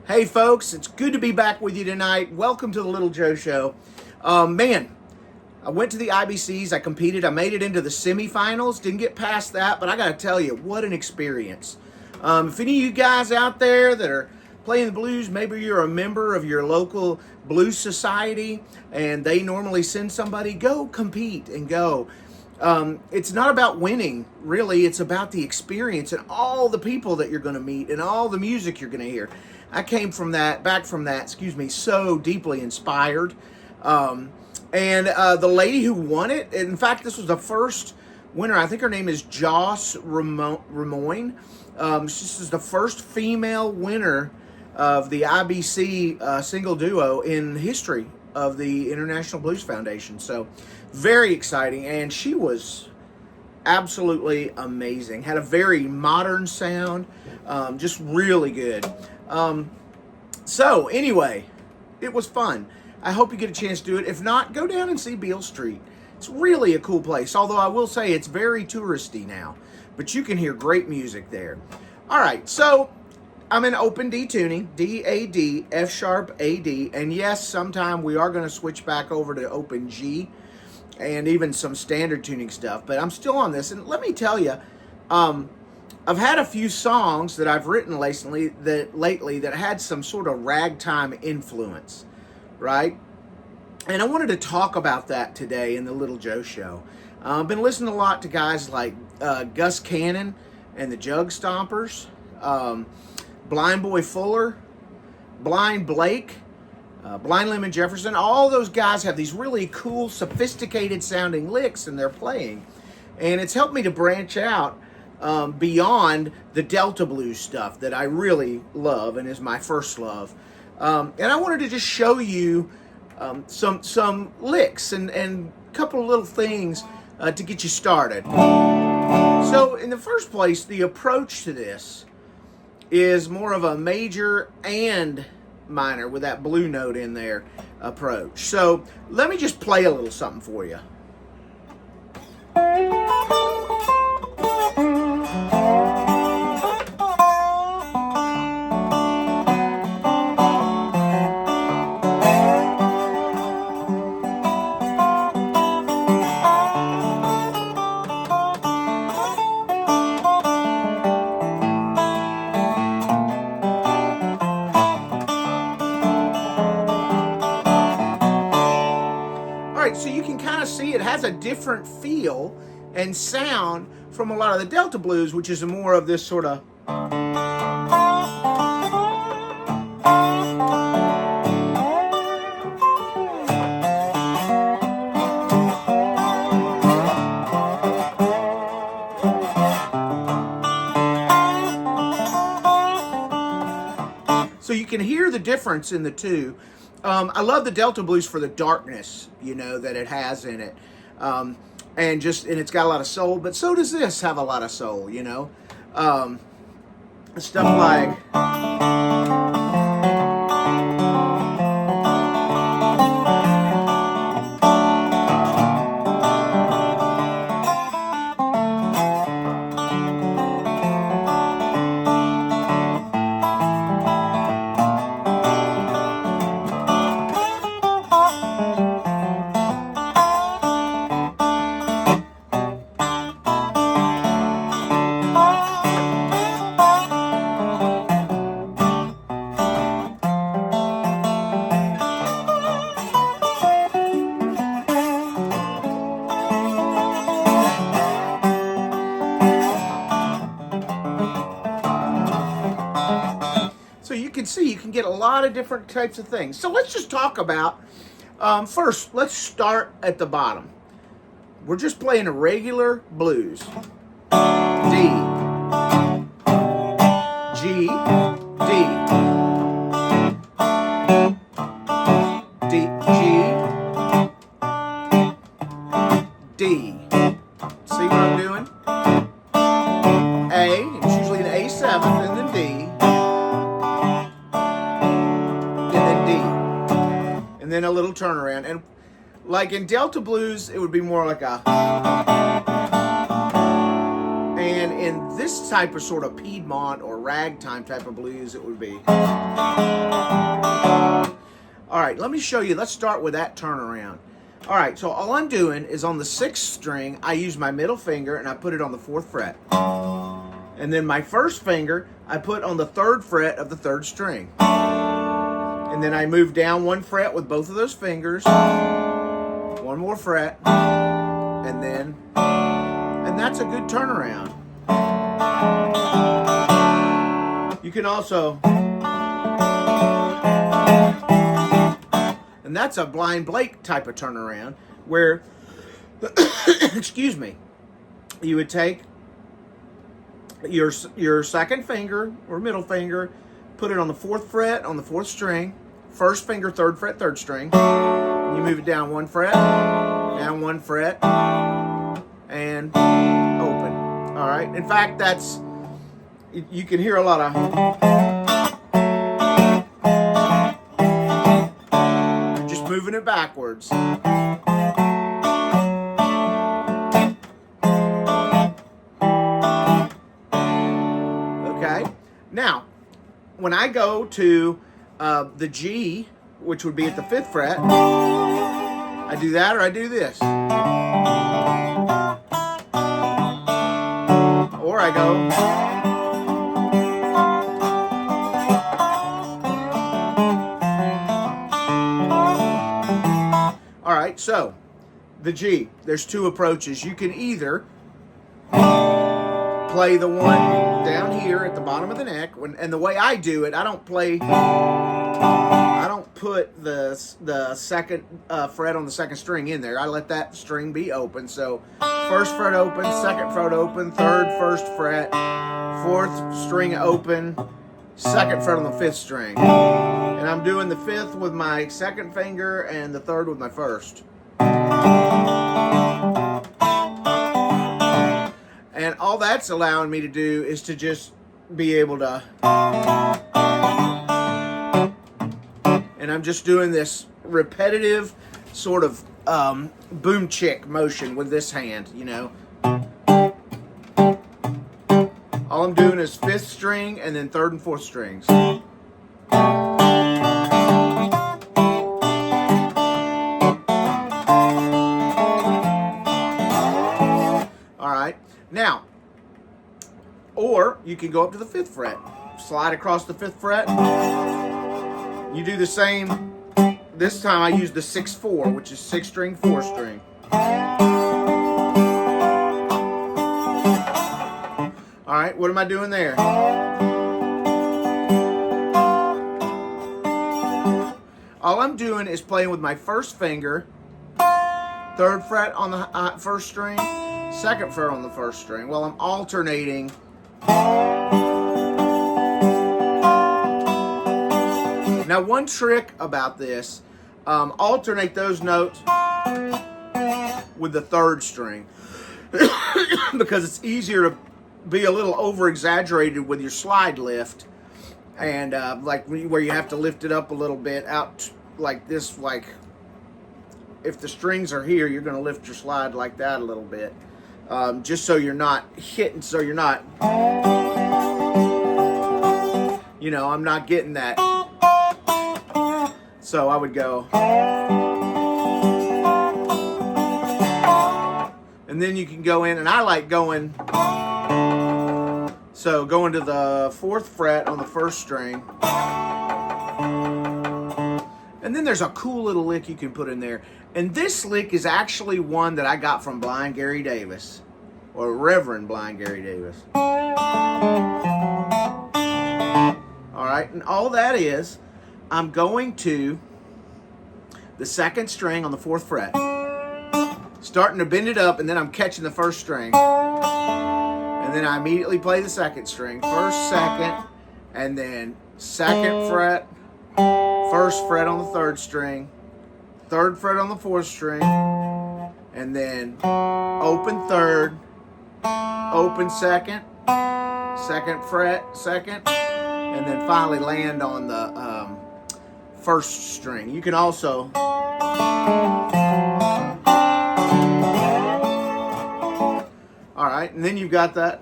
Hey folks, it's good to be back with you tonight. Welcome to the Little Joe Show. Man, I went to the IBCs, I competed, I made it into the semifinals, didn't get past that, but I gotta tell you, what an experience. If any of you guys out there that are playing the blues, maybe you're a member of your local blues society and they normally send somebody, go compete and go. It's not about winning, really. It's about the experience and all the people that you're going to meet and all the music you're going to hear. I came back from that, so deeply inspired. And the lady who won it, in fact, this was the first winner. I think her name is Joss Ramoyne. This is the first female winner of the IBC single duo in history of the International Blues Foundation. So very exciting, and she was absolutely amazing. Had a very modern sound, just really good. So anyway, it was fun. I hope you get a chance to do it. If not, go down and see Beale Street. It's really a cool place, although I will say it's very touristy now, but you can hear great music there. All right, so I'm in open D tuning, D-A-D, F-sharp, A-D, and yes, sometime we are going to switch back over to open G and even some standard tuning stuff, but I'm still on this. And let me tell you, I've had a few songs that I've written lately that had some sort of ragtime influence, right? And I wanted to talk about that today in the Little Joe Show. I've been listening a lot to guys like Gus Cannon and the Jug Stompers, Blind Boy Fuller, Blind Blake, Blind Lemon Jefferson. All those guys have these really cool, sophisticated sounding licks in their playing. And it's helped me to branch out beyond the Delta blues stuff that I really love and is my first love. And I wanted to just show you some licks and a couple of little things to get you started. So in the first place, the approach to this is more of a major and minor with that blue note in there approach. So let me just play a little something for you. So you can kind of see it has a different feel and sound from a lot of the Delta blues, which is more of this sort of. So you can hear the difference in the two. I love the Delta blues for the darkness, that it has in it. And it's got a lot of soul, but so does this have a lot of soul, Stuff like. You can get a lot of different types of things. So let's just talk about, first, let's start at the bottom. We're just playing a regular blues. D, G, D, D, G, D. See what I'm doing? A, it's usually an A7 and then D. And then a little turnaround. And like in Delta blues, it would be more like a. And in this type of sort of Piedmont or ragtime type of blues, it would be. right, let me show you. Let's start with that turnaround. All right, so all I'm doing is on the 6th string, I use my middle finger and I put it on the 4th fret. And then my first finger, I put on the 3rd fret of the 3rd string. And then I move down 1 fret with both of those fingers, 1 more fret, and that's a good turnaround. You can also, and that's a Blind Blake type of turnaround where, excuse me, you would take your 2nd finger or middle finger, put it on the 4th fret on the 4th string, 1st finger, 3rd fret, 3rd string, and you move it down 1 fret, down 1 fret, and open. All right. In fact, you can hear a lot of just moving it backwards. Okay. Now, when I go to the G, which would be at the 5th fret, I do that or I do this. Or I go. All right, so the G, there's 2 approaches. You can either play the one down here at the bottom of the neck, and the way I do it, I don't put the 2nd fret on the 2nd string in there. I let that string be open. So 1st fret open, 2nd fret open, 3rd 1st fret, 4th string open, 2nd fret on the 5th string. And I'm doing the 5th with my 2nd finger and the 3rd with my 1st. And all that's allowing me to do is to just be able to, and I'm just doing this repetitive sort of boom chick motion with this hand, you know. All I'm doing is 5th string and then 3rd and 4th strings. All right. Now, or you can go up to the 5th fret, slide across the 5th fret. You do the same. This time I use the 6-4, which is 6 string, 4 string. All right, what am I doing there? All I'm doing is playing with my 1st finger, 3rd fret on the 1st string, 2nd fret on the 1st string. Well, I'm alternating. Now, one trick about this, alternate those notes with the 3rd string because it's easier to be a little over-exaggerated with your slide lift, and like where you have to lift it up a little bit out like this. Like if the strings are here, you're going to lift your slide like that a little bit, just so you're not hitting, so you're not, you know, I'm not getting that. So I would go, and then you can go in, and I like going, so going to the 4th fret on the 1st string, and then there's a cool little lick you can put in there, and this lick is actually one that I got from Blind Gary Davis, or Reverend Blind Gary Davis. All right, and all that is, I'm going to the 2nd string on the 4th fret, starting to bend it up, and then I'm catching the 1st string. And then I immediately play the 2nd string, 1st, 2nd, and then 2nd fret, 1st fret on the 3rd string, 3rd fret on the 4th string, and then open 3rd, open 2nd, 2nd fret, 2nd, and then finally land on the 1st string. You can also all right, and then you've got that.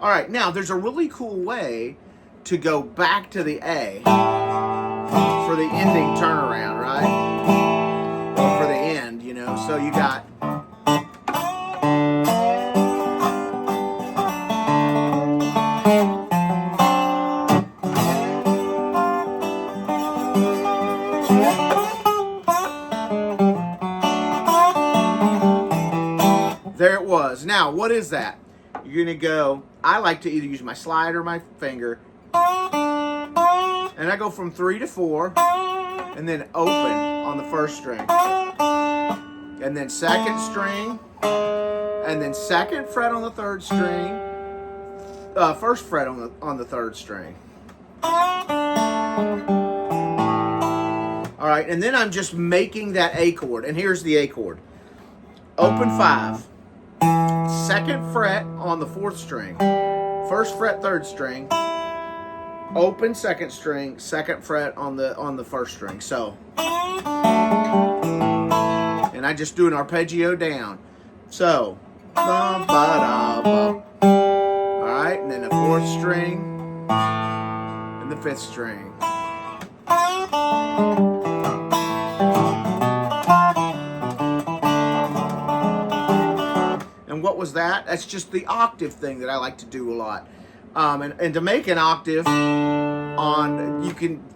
All right, right, now there's a really cool way to go back to the A for the ending turnaround, right? Or for the end, you know. So you got. There it was. Now, what is that? You're going to go, I like to either use my slide or my finger. And I go from 3 to 4. And then open on the first string. And then second string. And then second fret on the third string. First fret on the third string. All right, and then I'm just making that A chord. And here's the A chord. Open 5. Second fret on the fourth string. First fret third string. Open second string. Second fret on the first string. So, and I just do an arpeggio down. So, all right, and then the fourth string and the fifth string. And what was that? That's just the octave thing that I like to do a lot. And to make an octave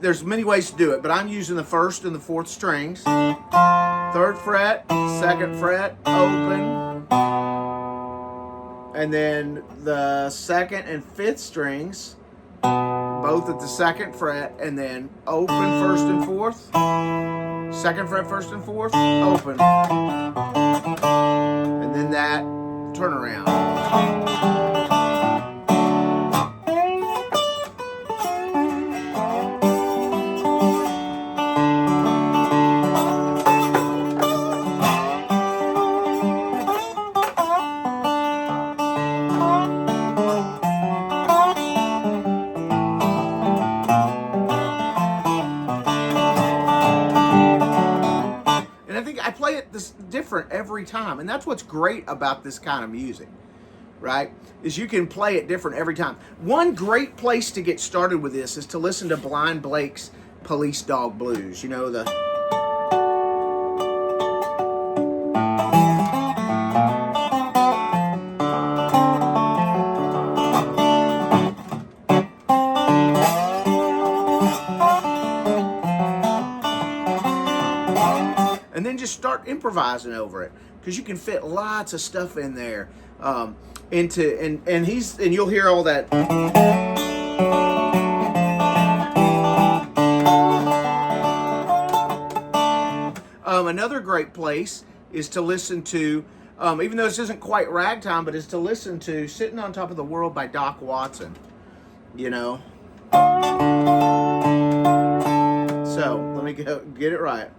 there's many ways to do it, but I'm using the first and the fourth strings. Third fret, second fret, open. And then the second and fifth strings, both at the second fret, and then open first and fourth. Second fret, first and fourth, open. And then that turnaround. I play it this different every time, and that's what's great about this kind of music, right? Is you can play it different every time. One great place to get started with this is to listen to Blind Blake's Police Dog Blues. You know, the and then just start improvising over it, because you can fit lots of stuff in there. And you'll hear all that. Another great place is to listen to, even though this isn't quite ragtime, but is to listen to "Sitting on Top of the World" by Doc Watson. You know. So let me go get it right.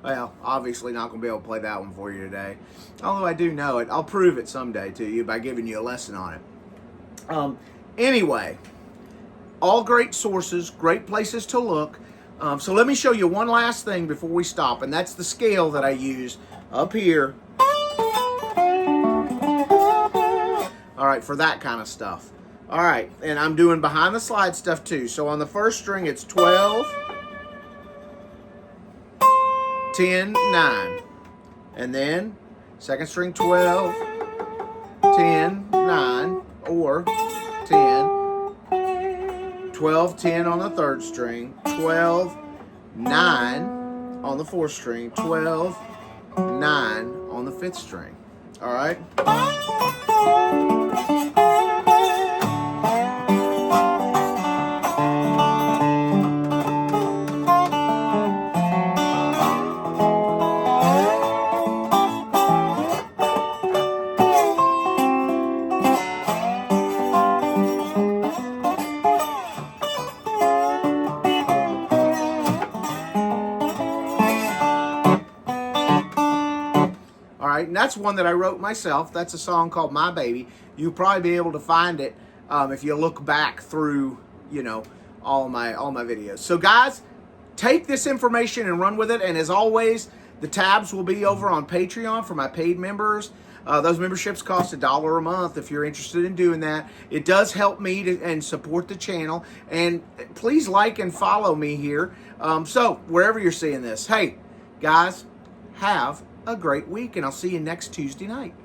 Well, obviously not going to be able to play that one for you today. Although I do know it. I'll prove it someday to you by giving you a lesson on it. Anyway, all great sources, great places to look. So let me show you one last thing before we stop, and that's the scale that I use up here. All right, for that kind of stuff. All right, and I'm doing behind the slide stuff too. So on the first string, it's 12, 10, 9. And then second string, 12, 10, 9, or 10, 12, 10 on the third string, 12, 9 on the fourth string, 12, 9 on the fifth string. All right? And that's one that I wrote myself. That's a song called My Baby. You'll probably be able to find it if you look back through, all my videos. So guys, take this information and run with it. And as always, the tabs will be over on Patreon for my paid members. Those memberships cost $1 a month if you're interested in doing that. It does help me and support the channel. And please like and follow me here. So wherever you're seeing this, hey, guys, have a great week, and I'll see you next Tuesday night.